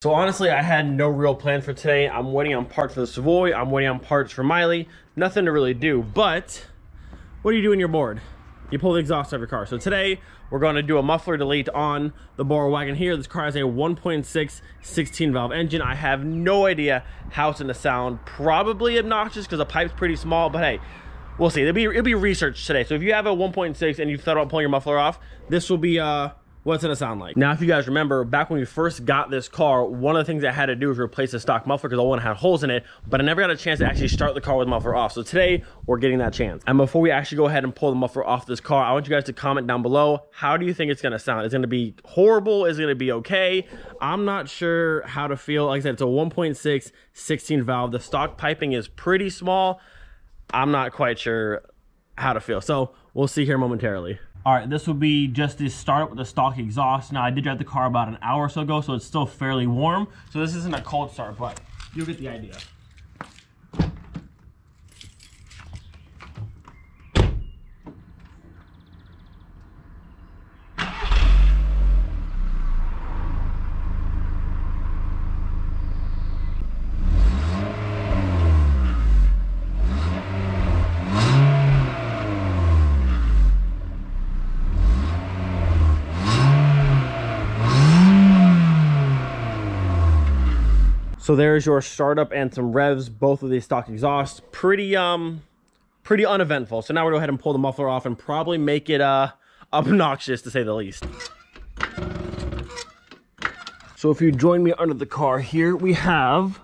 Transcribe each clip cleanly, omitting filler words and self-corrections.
So honestly, I had no real plan for today. I'm waiting on parts for the Savoy. I'm waiting on parts for Miley. Nothing to really do, but what do you do when you're bored? You pull the exhaust out of your car. So today, we're going to do a muffler delete on the Bora Wagon here. This car has a 1.6 16 valve engine. I have no idea how it's going to sound. Probably obnoxious because the pipe's pretty small, but hey, we'll see. It'll be research today. So if you have a 1.6 and you've thought about pulling your muffler off, this will be what's it gonna sound like. Now, if you guys remember, back when we first got this car, one of the things I had to do was replace the stock muffler because the one had holes in it, but I never got a chance to actually start the car with the muffler off. So today, we're getting that chance. And before we actually go ahead and pull the muffler off this car, I want you guys to comment down below, how do you think it's gonna sound? Is it gonna be horrible? Is it gonna be okay? I'm not sure how to feel. Like I said, it's a 1.6 16 valve. The stock piping is pretty small. I'm not quite sure how to feel. So we'll see here momentarily. All right, this will be just the start with the stock exhaust. Now, I did drive the car about an hour or so ago, so it's still fairly warm. So this isn't a cold start, but you'll get the idea. So there's your startup and some revs, both of these stock exhausts. Pretty uneventful. So now we'll go ahead and pull the muffler off and probably make it obnoxious, to say the least. So if you join me under the car here, we have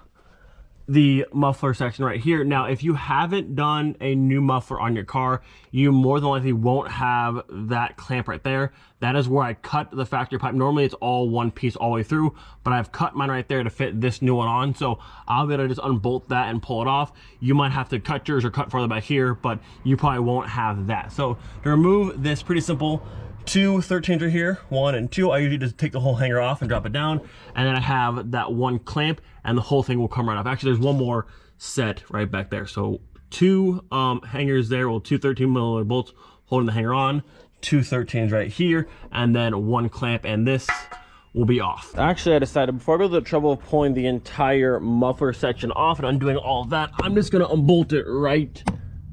the muffler section right here. Now, if you haven't done a new muffler on your car, you more than likely won't have that clamp right there. That is where I cut the factory pipe. Normally it's all one piece all the way through, but I've cut mine right there to fit this new one on. So I'll be able to just unbolt that and pull it off. You might have to cut yours or cut farther back here, but you probably won't have that. So to remove this, pretty simple. Two 13s right here, 1 and 2. I usually just take the whole hanger off and drop it down, and then I have that one clamp and the whole thing will come right off. Actually, there's one more set right back there. So two hangers there, well, two 13mm bolts holding the hanger on, two 13s right here, and then one clamp, and this will be off. Actually, I decided before I go to the trouble of pulling the entire muffler section off and undoing all of that, I'm just gonna unbolt it right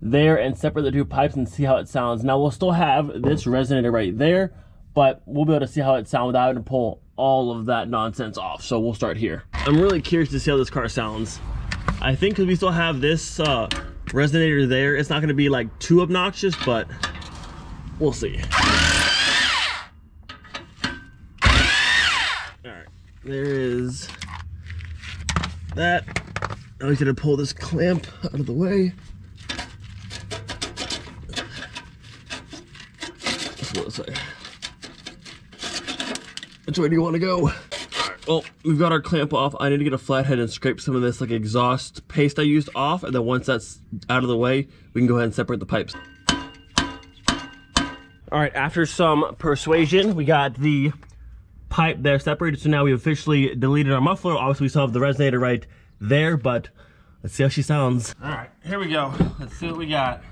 there and separate the two pipes and see how it sounds. Now, we'll still have this resonator right there, but we'll be able to see how it sounds without having to pull all of that nonsense off. So we'll start here. I'm really curious to see how this car sounds. I think because we still have this resonator there, it's not going to be like too obnoxious, but we'll see. All right, there is that. Now we're gonna pull this clamp out of the way. Which way do you want to go? All right, well, we've got our clamp off. I need to get a flathead and scrape some of this like exhaust paste I used off, and then once that's out of the way, we can go ahead and separate the pipes. All right, after some persuasion, we got the pipe there separated, so now we've officially deleted our muffler. Obviously, we still have the resonator right there, but let's see how she sounds. All right, here we go. Let's see what we got.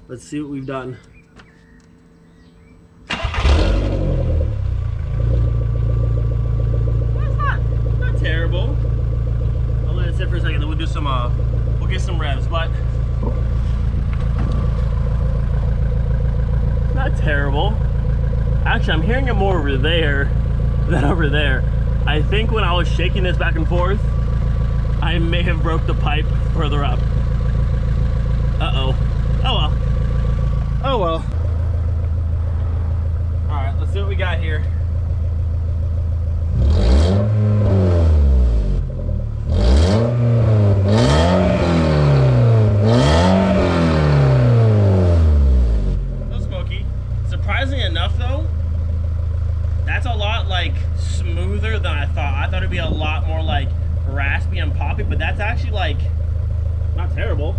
Let's see what we've done. That's not terrible. I'll let it sit for a second, then we'll do some we'll get some revs, but not terrible. Actually, I'm hearing it more over there than over there. I think when I was shaking this back and forth, I may have broke the pipe further up. Uh-oh. Oh well. Oh well. All right, let's see what we got here. So smoky. Surprisingly enough though, that's a lot like smoother than I thought. I thought it'd be a lot more like raspy and poppy, but that's actually like not terrible.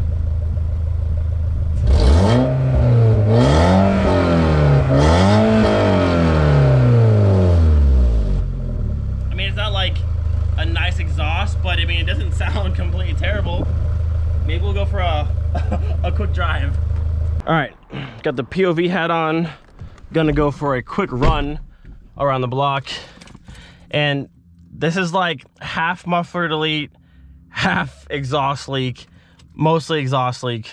I mean, it's not like a nice exhaust, but I mean, it doesn't sound completely terrible. Maybe we'll go for a quick drive. All right, got the POV hat on. Gonna go for a quick run around the block. And this is like half muffler delete, half exhaust leak, mostly exhaust leak.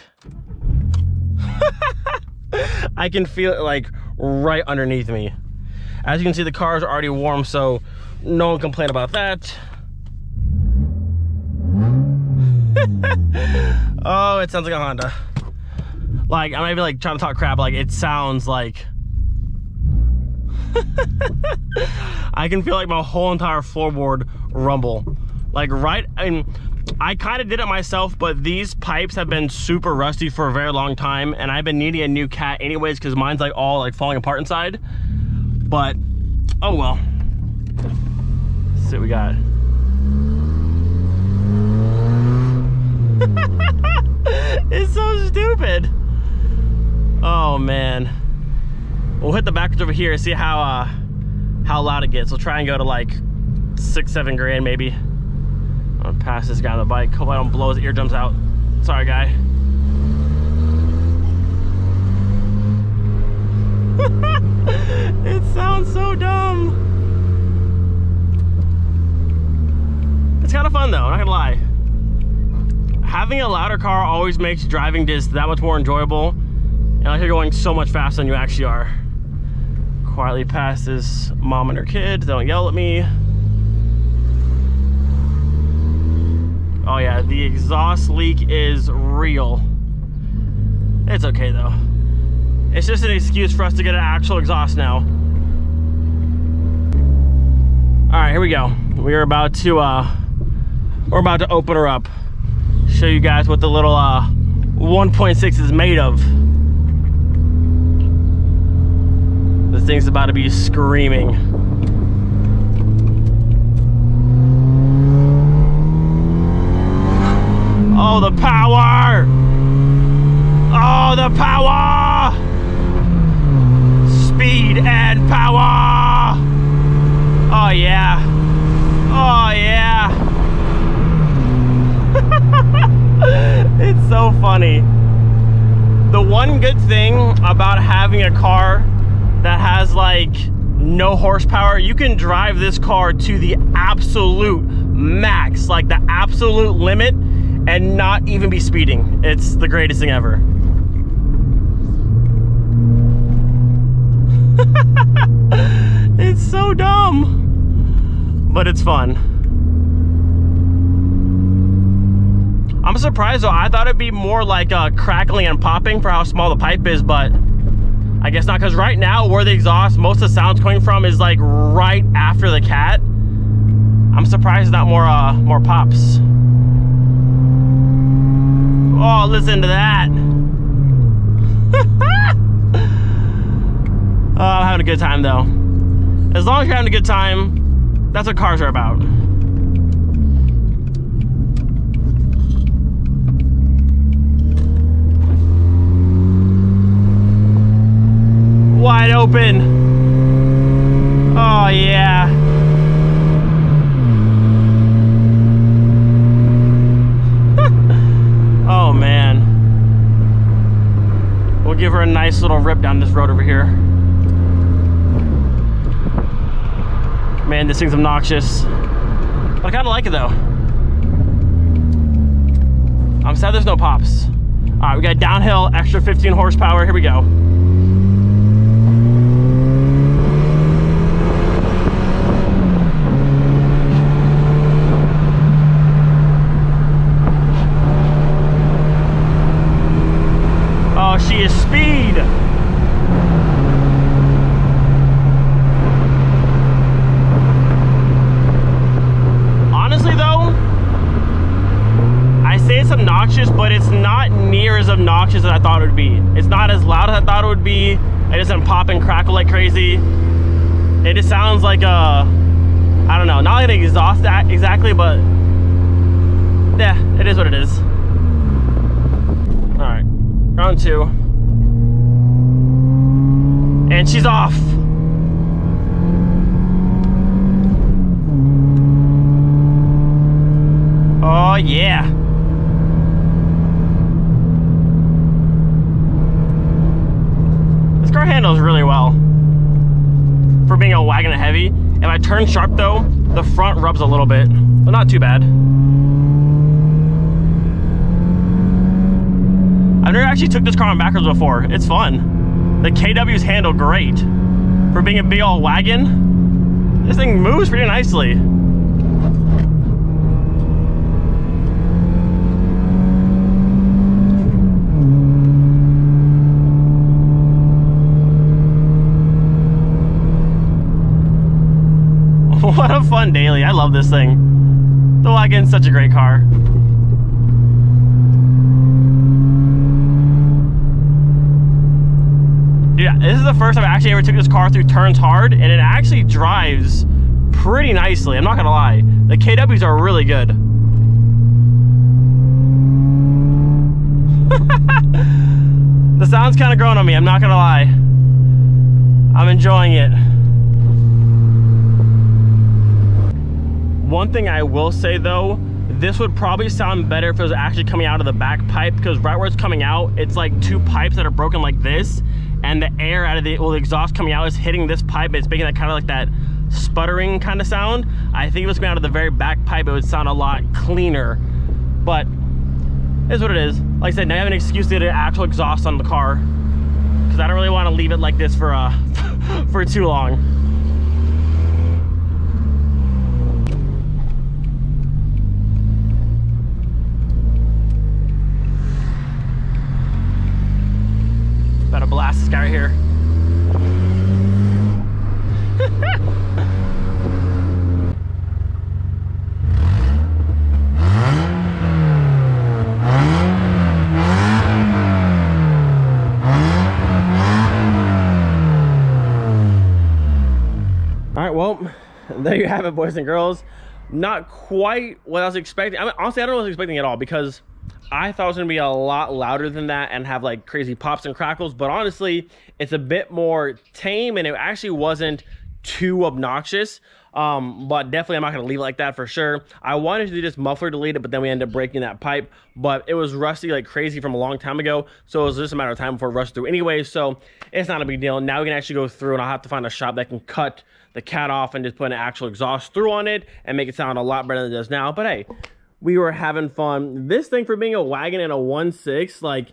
I can feel it like right underneath me. As you can see, the car is already warm, so no one complain about that. Oh, it sounds like a Honda. Like, I'm not even like trying to talk crap, like it sounds like I can feel like my whole entire floorboard rumble. Like right, I mean, I kind of did it myself, but these pipes have been super rusty for a very long time, and I've been needing a new cat anyways because mine's like all like falling apart inside. But oh well. Let's see what we got. It's so stupid. Oh man. We'll hit the backwards over here and see how loud it gets. We'll try and go to like 6-7 grand maybe. I'm gonna pass this guy on the bike. Hope I don't blow his eardrums out. Sorry, guy. It sounds so dumb. It's kind of fun though, I'm not gonna lie. Having a louder car always makes driving just that much more enjoyable. And like you're going so much faster than you actually are. Quietly past this mom and her kid. They don't yell at me. Oh yeah, the exhaust leak is real. It's okay though. It's just an excuse for us to get an actual exhaust now. All right, here we go. We're about to open her up. Show you guys what the little 1.6 is made of. This thing's about to be screaming. Oh, the power! Oh, the power! Speed and power! Oh yeah! Oh yeah! It's so funny. The one good thing about having a car that has like no horsepower, you can drive this car to the absolute max, like the absolute limit, and not even be speeding. It's the greatest thing ever. It's so dumb, but it's fun. I'm surprised though. I thought it'd be more like crackling and popping for how small the pipe is, but I guess not, because right now where the exhaust, most of the sound's coming from is like right after the cat. I'm surprised not more pops. Oh, listen to that. Oh, I'm having a good time though. As long as you're having a good time, that's what cars are about. Wide open. Oh yeah. Oh man. We'll give her a nice little rip down this road over here. Man, this thing's obnoxious. But I kinda like it though. I'm sad there's no pops. All right, we got downhill, extra 15 horsepower. Here we go. Oh, she is speed. Honestly though, I say it's obnoxious, but it's not near as obnoxious as I thought it would be. It's not as loud as I thought it would be. It doesn't pop and crackle like crazy. It just sounds like I don't know, not like an exhaust exactly, but yeah, it is what it is. All right. Round two. And she's off. Oh yeah. This car handles really well for being a wagon and a heavy. If I turn sharp though, the front rubs a little bit, but not too bad. I've never actually took this car on backwards before. It's fun. The KW's handle great. For being a big old wagon, this thing moves pretty nicely. What a fun daily. I love this thing. The Wagon's such a great car. Yeah, this is the first time I actually ever took this car through turns hard, and it actually drives pretty nicely. I'm not gonna lie. The KWs are really good. The sound's kind of growing on me, I'm not gonna lie. I'm enjoying it. One thing I will say though, this would probably sound better if it was actually coming out of the back pipe, because right where it's coming out, it's like two pipes that are broken like this, and the air out of the, well, the exhaust coming out is hitting this pipe. It's making that kind of like that sputtering kind of sound. I think if it was coming out of the very back pipe, it would sound a lot cleaner, but it's what it is. Like I said, now I have an excuse to get an actual exhaust on the car, because I don't really want to leave it like this for for too long. About to blast this guy right here. All right, well, there you have it, boys and girls. Not quite what I was expecting. I mean, honestly, I don't know what I was expecting at all, because I thought it was gonna be a lot louder than that and have like crazy pops and crackles, but honestly, it's a bit more tame, and it actually wasn't too obnoxious. But definitely I'm not gonna leave it like that for sure. I wanted to just muffler delete it, but then we ended up breaking that pipe, but it was rusty like crazy from a long time ago, so it was just a matter of time before it rusted through anyway, so it's not a big deal. Now we can actually go through, and I'll have to find a shop that can cut the cat off and just put an actual exhaust through on it and make it sound a lot better than it does now. But hey, we were having fun. This thing, for being a wagon and a 1.6, like,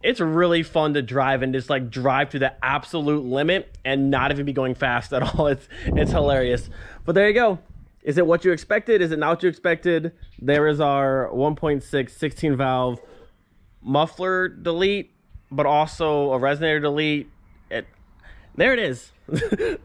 it's really fun to drive and just like drive to the absolute limit and not even be going fast at all. It's hilarious. But there you go. Is it what you expected? Is it not what you expected? There is our 1.6 16 valve muffler delete, but also a resonator delete. There it is.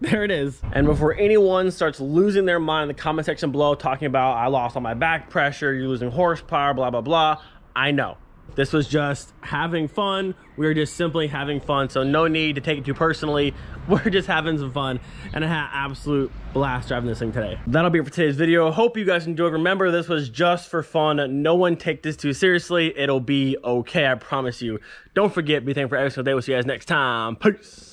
There it is. And before anyone starts losing their mind in the comment section below talking about I lost all my back pressure, you're losing horsepower, blah, blah, blah, I know. This was just having fun. We were just simply having fun, so no need to take it too personally. We're just having some fun, and I had an absolute blast driving this thing today. That'll be it for today's video. Hope you guys enjoyed. Remember, this was just for fun. No one take this too seriously. It'll be okay, I promise you. Don't forget, be thankful for every single day. We'll see you guys next time. Peace.